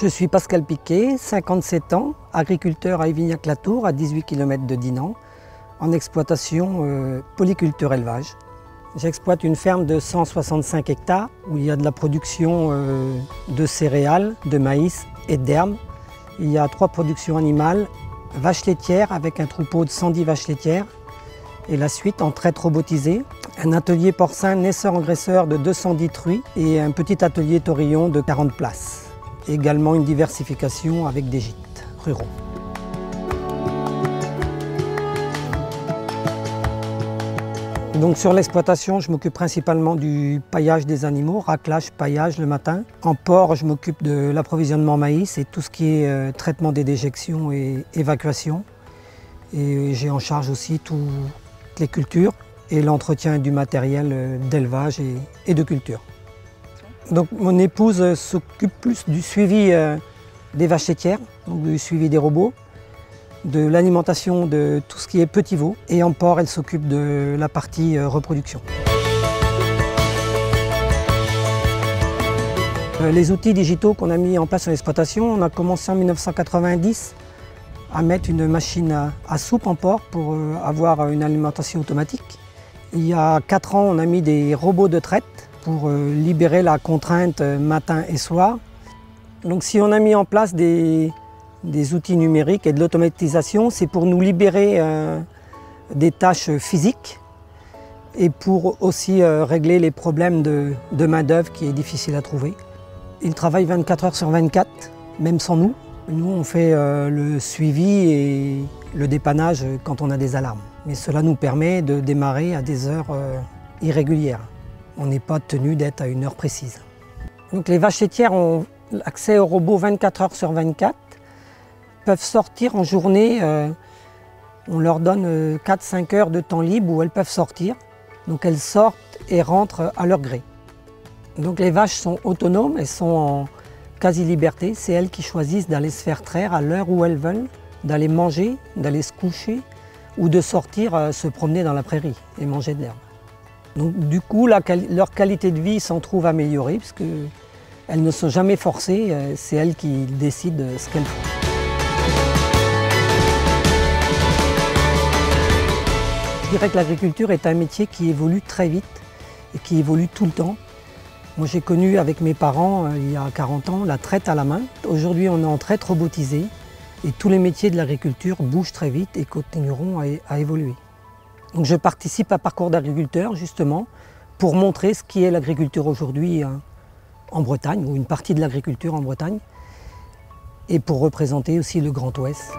Je suis Pascal Piquet, 57 ans, agriculteur à Évignac-la-Tour, à 18 km de Dinan, en exploitation polyculture élevage. J'exploite une ferme de 165 hectares où il y a de la production de céréales, de maïs et d'herbes. Il y a 3 productions animales, vaches laitières avec un troupeau de 110 vaches laitières et la suite en traite robotisée, un atelier porcin naisseur-engraisseur de 210 truies et un petit atelier taurillon de 40 places. Également une diversification avec des gîtes ruraux. Donc sur l'exploitation, je m'occupe principalement du paillage des animaux, raclage, paillage le matin. En porc, je m'occupe de l'approvisionnement maïs et tout ce qui est traitement des déjections et évacuation. Et j'ai en charge aussi toutes les cultures et l'entretien du matériel d'élevage et de culture. Donc mon épouse s'occupe plus du suivi des vaches laitières, donc du suivi des robots, de l'alimentation de tout ce qui est petits veaux, et en porc, elle s'occupe de la partie reproduction. Les outils digitaux qu'on a mis en place sur l'exploitation, on a commencé en 1990 à mettre une machine à soupe en porc pour avoir une alimentation automatique. Il y a 4 ans, on a mis des robots de traite pour libérer la contrainte matin et soir. Donc si on a mis en place des outils numériques et de l'automatisation, c'est pour nous libérer des tâches physiques et pour aussi régler les problèmes de main-d'œuvre qui est difficile à trouver. Ils travaillent 24 heures sur 24, même sans nous. Nous, on fait le suivi et le dépannage quand on a des alarmes. Mais cela nous permet de démarrer à des heures irrégulières. On n'est pas tenu d'être à une heure précise. Donc les vaches laitières ont accès au robot 24 heures sur 24. Peuvent sortir en journée, on leur donne 4-5 heures de temps libre où elles peuvent sortir. Donc elles sortent et rentrent à leur gré. Donc les vaches sont autonomes, elles sont en quasi-liberté. C'est elles qui choisissent d'aller se faire traire à l'heure où elles veulent, d'aller manger, d'aller se coucher ou de sortir se promener dans la prairie et manger de l'herbe. Donc du coup, leur qualité de vie s'en trouve améliorée parce qu'elles ne sont jamais forcées, c'est elles qui décident ce qu'elles font. Je dirais que l'agriculture est un métier qui évolue très vite et qui évolue tout le temps. Moi j'ai connu avec mes parents il y a 40 ans la traite à la main. Aujourd'hui on est en traite robotisée et tous les métiers de l'agriculture bougent très vite et continueront à évoluer. Donc je participe à Parcours d'agriculteur justement pour montrer ce qui est l'agriculture aujourd'hui en Bretagne ou une partie de l'agriculture en Bretagne et pour représenter aussi le Grand Ouest.